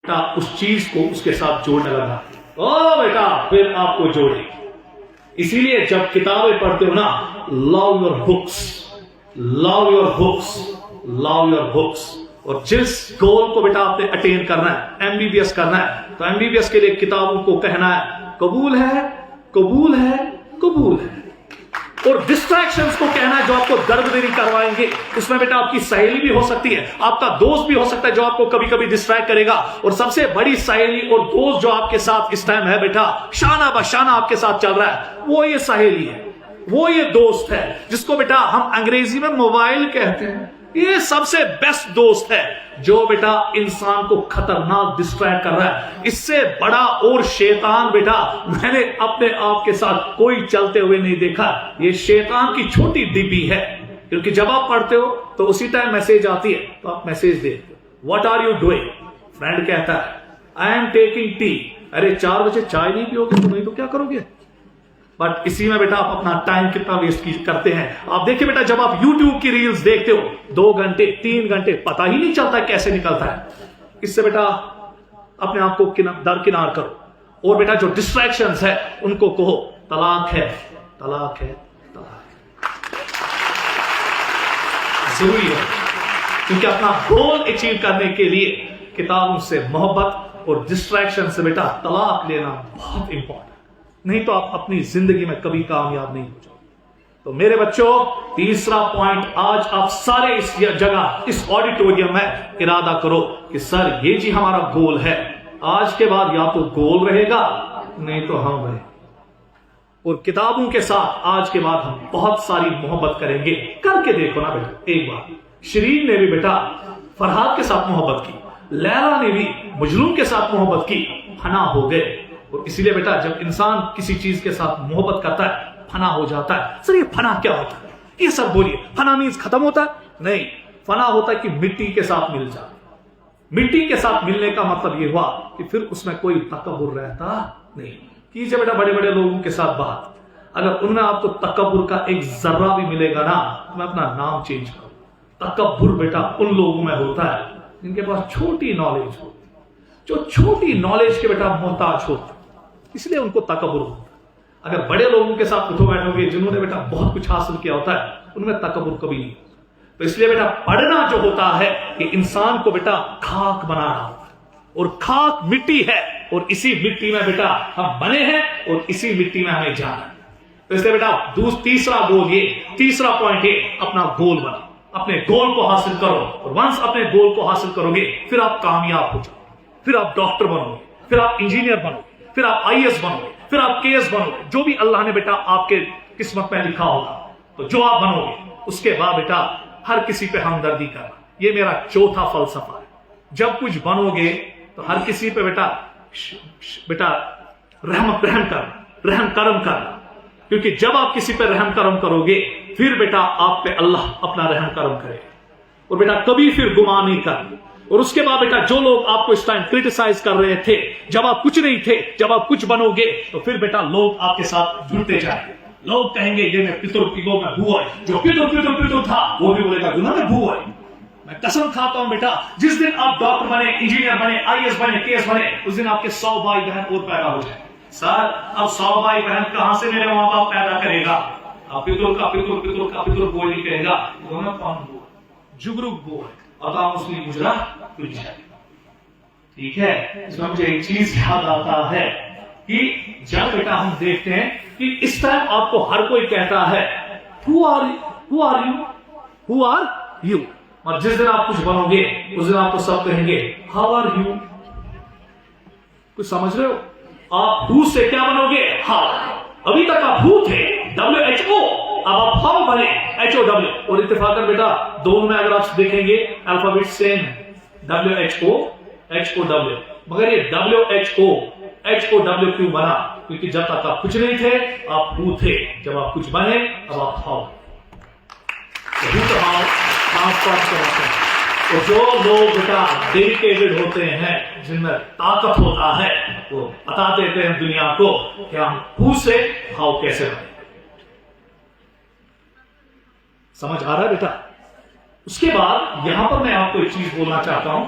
बेटा उस चीज को उसके साथ जोड़ने लगा। ओ बेटा फिर आपको जोड़े। इसीलिए जब किताबें पढ़ते हो ना, love your books, love your books, love your books. और जिस गोल को बेटा आपने अटेन करना है, एमबीबीएस करना है, तो एमबीबीएस के लिए किताबों को कहना है कबूल है, कबूल है, कबूल है। और डिस्ट्रैक्शंस को कहना है जो आपको दर्द देरी करवाएंगे। उसमें बेटा आपकी सहेली भी हो सकती है, आपका दोस्त भी हो सकता है जो आपको कभी कभी डिस्ट्रैक्ट करेगा। और सबसे बड़ी सहेली और दोस्त जो आपके साथ इस टाइम है बेटा, शाना बशाना आपके साथ चल रहा है, वो ये सहेली है, वो ये दोस्त है जिसको बेटा हम अंग्रेजी में मोबाइल कहते हैं। ये सबसे बेस्ट दोस्त है जो बेटा इंसान को खतरनाक डिस्ट्रैक्ट कर रहा है। इससे बड़ा और शैतान बेटा मैंने अपने आप के साथ कोई चलते हुए नहीं देखा। ये शैतान की छोटी डिब्बी है, क्योंकि जब आप पढ़ते हो तो उसी टाइम मैसेज आती है, तो आप मैसेज देखते हो, what are you doing. Friend कहता है आई एम टेकिंग टी। अरे 4 बजे चाय नहीं पियोगे तो नहीं तो क्या करोगे। बट इसी में बेटा आप अपना टाइम कितना वेस्ट करते हैं। आप देखिए बेटा, जब आप YouTube की रील्स देखते हो 2 घंटे 3 घंटे पता ही नहीं चलता कैसे निकलता है। इससे बेटा अपने आप को दरकिनार करो। और बेटा जो डिस्ट्रैक्शंस है उनको कहो तलाक है, तलाक है, तलाक है। जरूरी है, क्योंकि अपना गोल अचीव करने के लिए किताबों से मोहब्बत और डिस्ट्रैक्शन से बेटा तलाक लेना बहुत इंपॉर्टेंट। नहीं तो आप अपनी जिंदगी में कभी कामयाब नहीं हो जाओगे। तो मेरे बच्चों, तीसरा पॉइंट, आज आप सारे इस जगह इस ऑडिटोरियम में इरादा करो कि सर ये जी हमारा गोल है। आज के बाद या तो गोल रहेगा नहीं तो हम रहे। और किताबों के साथ आज के बाद हम बहुत सारी मोहब्बत करेंगे। करके देखो ना बेटा एक बार। शरीन ने भी बेटा फरहाद के साथ मोहब्बत की, लैला ने भी मजनून के साथ मोहब्बत की, फना हो गए। और इसीलिए बेटा जब इंसान किसी चीज के साथ मोहब्बत करता है फना हो जाता है। सर ये फना क्या होता है, ये सब बोलिए। फना मीन्स खत्म होता है? नहीं, फना होता है कि मिट्टी के साथ मिल जाए। मिट्टी के साथ मिलने का मतलब ये हुआ कि फिर उसमें कोई तकब्बुर रहता नहीं। कीजिए बेटा बड़े बड़े लोगों के साथ बात, अगर उनमें आपको तकब्बुर का एक जर्रा भी मिलेगा ना, तो मैं अपना नाम चेंज करूं। तकब्बुर बेटा उन लोगों में होता है जिनके पास छोटी नॉलेज होती, जो छोटी नॉलेज के बेटा मोहताज होते, इसलिए उनको तकब्बुर होता है। अगर बड़े लोगों के साथ उठो बैठोगे जिन्होंने बेटा बहुत कुछ हासिल किया होता है, उनमें तकब्बुर कभी नहीं। तो इसलिए बेटा पढ़ना जो होता है कि इंसान को बेटा खाक बनाना होता है, और खाक मिट्टी है, और इसी मिट्टी में बेटा हम बने हैं, और इसी मिट्टी में हमें जाना है। तो इसलिए बेटा तीसरा गोल ये, तीसरा पॉइंट ये, अपना गोल बना, अपने गोल को हासिल करो। और वंस अपने गोल को हासिल करोगे फिर आप कामयाब हो जाओगे, फिर आप डॉक्टर बनोगे, फिर आप इंजीनियर बनोगे, फिर आप आईएएस बनोगे, फिर आप केएस बनोगे, जो भी अल्लाह ने बेटा आपके किस्मत में लिखा होगा। तो जो आप बनोगे उसके बाद बेटा हर किसी पे हमदर्दी करना, ये मेरा चौथा फलसफा है। जब कुछ बनोगे तो हर किसी पे बेटा रहम करम करना, क्योंकि जब आप किसी पे रहम करम करोगे फिर बेटा आप पे अल्लाह अपना रहम करम करेगा। और बेटा कभी फिर गुमान नहीं करना। और उसके बाद बेटा जो लोग आपको इस टाइम क्रिटिसाइज कर रहे थे जब आप कुछ नहीं थे, जब आप कुछ बनोगे तो फिर बेटा लोग आपके साथ जुड़ते जाएंगे। लोग कहेंगे ये मैं पितुर पिगो में भू है, जो पितुर था वो भी बोलेगा गुना में भू है। मैं कसम खाता हूं बेटा, जिस दिन आप डॉक्टर बने, इंजीनियर बने, आईएएस बने, केएस बने, उस दिन आपके 100 भाई बहन और पैदा हो जाए। सर अब 100 भाई बहन कहां से मेरे माँ बाप पैदा करेगा। आप पितुर बोल नहीं कहेगा, जुगरुक बोल अता मुस्लिम गुजरा कुछ। ठीक है, इसमें मुझे एक चीज याद आता है कि जब बेटा हम देखते हैं कि इस टाइम आपको हर कोई कहता है हु आर यू, और जिस दिन आप कुछ बनोगे उस दिन आपको सब कहेंगे हाउ आर यू। कुछ समझ रहे हो? आप हु से क्या बनोगे? हाउ। अभी तक आप हु थे, WHO, अब आप हाउ बने, HOW। और इत्तेफाकन बेटा दोनों में अगर आप देखेंगे अल्फाबेट सेम है, WHO, HOW। मगर ये WHO क्यों बना? क्योंकि जब तक आप कुछ नहीं थे आप हु थे, जब आप कुछ बने अब आप हाउ। तो हाउ ट्रांसफॉर्म करते हैं। और जो लोग बेटा डेडिकेटेड होते हैं, जिनमें ताकत होता है, वो बता देते हैं दुनिया को कि हम हु से हाउ कैसे बने। समझ आ रहा है बेटा? उसके बाद यहां पर मैं आपको एक चीज बोलना चाहता हूं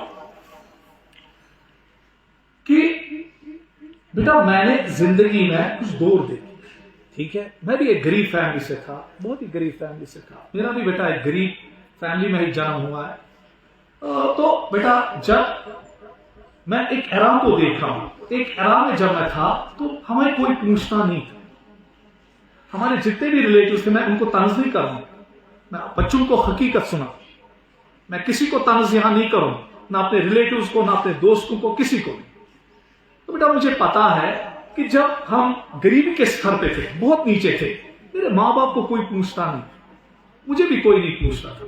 बेटा मैंने जिंदगी में कुछ दौर देखी, ठीक है। मैं भी एक गरीब फैमिली से था, बहुत ही गरीब फैमिली से था। मेरा भी बेटा एक गरीब फैमिली में ही जन्म हुआ है। तो बेटा जब मैं एक एराम को देख रहा हूं, एक एराम में जब मैं था तो हमें कोई पूछता नहीं था। हमारे जितने भी रिलेटिव थे, मैं उनको तंज नहीं कर रहा हूं, मैं बच्चों को हकीकत सुना, मैं किसी को तंज यहां नहीं करूं, ना अपने रिलेटिव्स को, ना अपने दोस्तों को, किसी को नहीं। तो बेटा मुझे पता है कि जब हम गरीबी के स्तर पे थे, बहुत नीचे थे, मेरे माँ बाप को कोई पूछता नहीं, मुझे भी कोई नहीं पूछता था।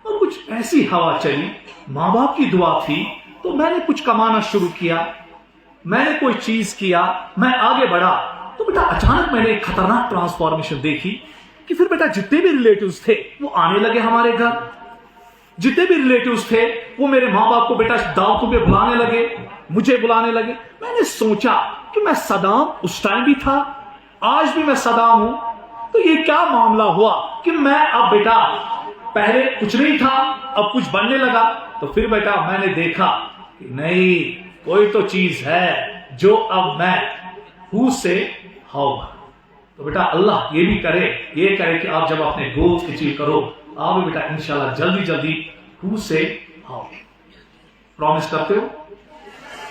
और कुछ ऐसी हवा चली, माँ बाप की दुआ थी, तो मैंने कुछ कमाना शुरू किया, मैंने कोई चीज किया, मैं आगे बढ़ा। तो बेटा अचानक मैंने एक खतरनाक ट्रांसफॉर्मेशन देखी कि फिर बेटा जितने भी रिलेटिव्स थे वो आने लगे हमारे घर, जितने भी रिलेटिव्स थे वो मेरे माँ बाप को बेटा दावतों पे बुलाने लगे, मुझे बुलाने लगे। मैंने सोचा कि मैं सदाम उस टाइम भी था, आज भी मैं सदाम हूं, तो ये क्या मामला हुआ कि मैं अब बेटा पहले कुछ नहीं था, अब कुछ बनने लगा। तो फिर बेटा मैंने देखा कि नहीं, कोई तो चीज है जो अब मैं हूं से हाउ। तो बेटा अल्लाह ये भी करे, ये करे कि आप जब अपने गोल्स अचीव करो, आप भी बेटा इंशाल्लाह जल्दी जल्दी हूं से हाउ। प्रॉमिस करते हो?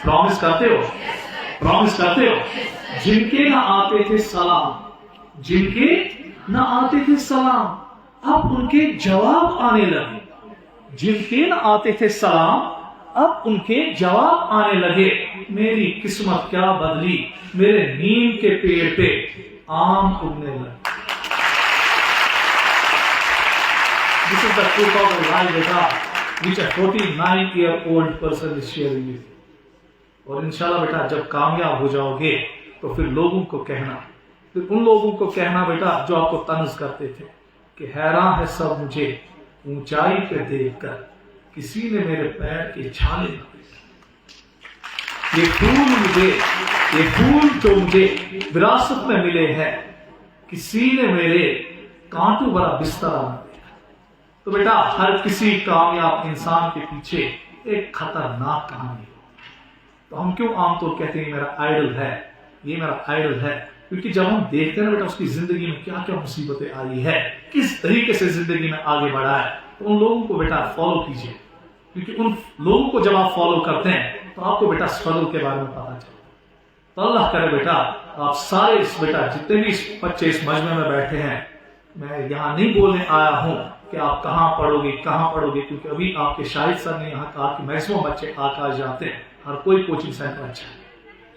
प्रॉमिस करते हो? प्रॉमिस करते हो? जिनके ना आते थे सलाम, जिनके ना आते थे सलाम, अब उनके जवाब आने लगे। जिनके ना आते थे सलाम, अब उनके जवाब आने लगे। मेरी किस्मत क्या बदली, मेरे नीम के पेड़ पे आम उगने लगे। This is the truth of the life बेटा, which a 49-year-old person is sharing with you। और इंशाल्लाह बेटा जब कामयाब हो जाओगे तो फिर लोगों को कहना, फिर उन लोगों को कहना बेटा जो आपको तंज करते थे कि हैरान है सब मुझे ऊंचाई पे देखकर, किसी ने मेरे पैर के छाले न देखे। ये फूल जो मुझे विरासत में मिले हैं, किसी ने मेरे कांटों भरा बिस्तरा न देखा। तो बेटा हर किसी कामयाब इंसान के पीछे एक खतरनाक कहानी हो। तो हम क्यों आमतौर कहते हैं मेरा आइडल है, ये मेरा आइडल है? क्योंकि जब हम देखते हैं बेटा उसकी जिंदगी में क्या क्या मुसीबतें आई है, किस तरीके से जिंदगी में आगे बढ़ा है, तो उन लोगों को बेटा फॉलो कीजिए। क्योंकि उन लोगों को जब आप फॉलो करते हैं तो आपको बेटा स्ट्रगल के बारे में पता चलता। तो अल्लाह करे बेटा आप सारे इस बेटा जितने भी बच्चे इस मजमे में बैठे हैं, मैं यहाँ नहीं बोलने आया हूँ कि आप कहाँ पढ़ोगे, क्योंकि अभी आपके शाहिद सर ने यहाँ कहा कि मैक्सिमम बच्चे आकाश जाते हैं। हर कोई कोचिंग सेंटर अच्छा है,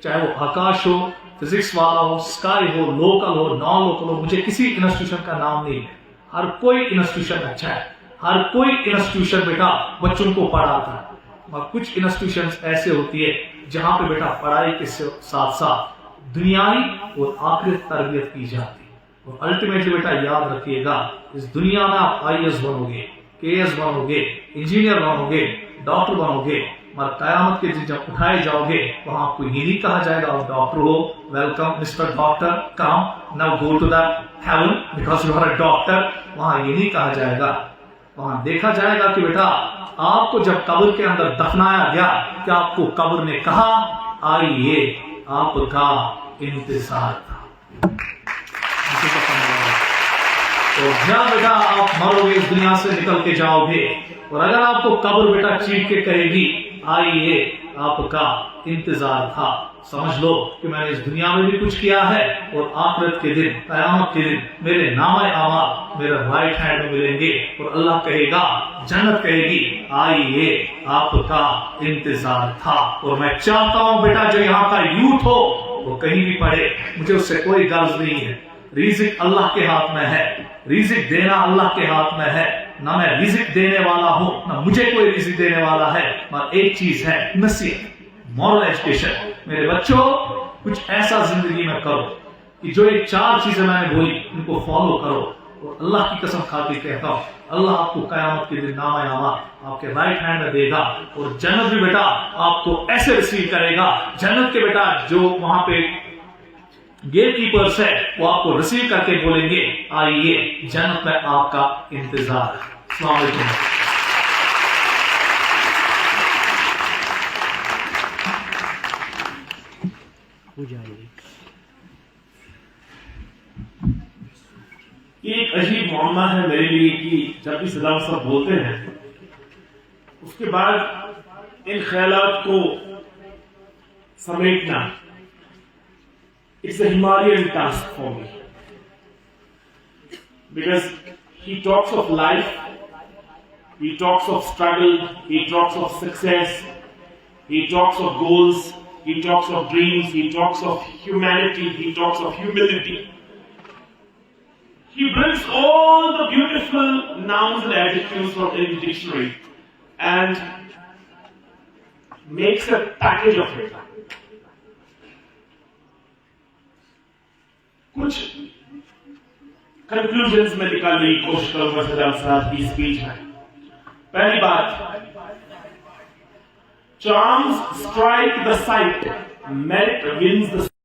चाहे वो आकाश हो, फिजिक्स वाला हो, स्काई हो, लोकल हो, नॉन लोकल हो, मुझे किसी इंस्टीट्यूशन का नाम नहीं है। हर कोई इंस्टीट्यूशन अच्छा है, हर कोई इंस्टीट्यूशन बेटा बच्चों को पढ़ाता है। और कुछ इंस्टीट्यूशंस ऐसे होती है जहां पे बेटा पढ़ाई के साथ साथ दुनियावी और आखिरत तरबियत की जाती है। और अल्टीमेटली बेटा याद रखिएगा, इस दुनिया में आप IAS बनोगे, KS बनोगे, इंजीनियर बनोगे, डॉक्टर बनोगे, मगर कयामत के दिन जब उठाए जाओगे वहां आपको ये नहीं कहा जाएगा आप डॉक्टर हो, welcome mister doctor, come now go to the heaven because you are a doctor. वहां ये नहीं कहा जाएगा, वहां देखा जाएगा कि बेटा आपको जब कब्र के अंदर दफनाया गया, क्या आपको कब्र ने कहा आइए, आपका इंतजार था। तो जब बेटा आप मरोगे इस दुनिया से निकल के जाओगे, और अगर आपको कब्र बेटा चीख के कहेगी आइए, आपका इंतजार था, समझ लो कि मैंने इस दुनिया में भी कुछ किया है, और आखिरत के दिन, कयामत के दिन मेरे नामे आमाल मेरे राइट हैंड में मिलेंगे। और अल्लाह कहेगा, जन्नत कहेगी आइए, आपका इंतजार था। और मैं चाहता हूं बेटा जो यहाँ का यूथ हो वो कहीं भी पढ़े, मुझे उससे कोई गर्ज नहीं है। रिज़िक अल्लाह के हाथ में है, रिज़िक देना अल्लाह के हाथ में है। ना मैं रिज़िक देने वाला हूं, ना मुझे कोई रिज़िक देने वाला है, मगर एक चीज है, नसीहत, मॉरल एजुकेशन। मेरे बच्चों कुछ ऐसा जिंदगी में करो कि जो ये 4 चीजें मैंने बोली इनको फॉलो करो। और अल्लाह की कसम खा के कहता हूं, अल्लाह आपको कयामत के दिन नामा नामा आपके राइट हैंड में देगा। और जन्नत भी बेटा आपको ऐसे रिसीव करेगा, जन्नत के बेटा जो वहां पे गेट कीपर्स है वो आपको रिसीव करके बोलेंगे आइए, जन्नत में आपका इंतजार है। अस्सलाम वालेकुम। हो जाएगी। ये एक अजीब मामला है मेरे लिए कि जब भी सदाम साहब बोलते हैं उसके बाद इन ख्यालात को समेटना it's a Himalayan task for me, because he talks of life, he talks of struggle, he talks of success, he talks of goals, he talks of dreams, he talks of humanity, he talks of humility. He brings all the beautiful nouns and adjectives from any dictionary and makes a package of it. कुछ conclusions में निकालने की कोशिश करूंगा सदाम साहब की speech में। पहली बात, charms strike the sight, merit wins the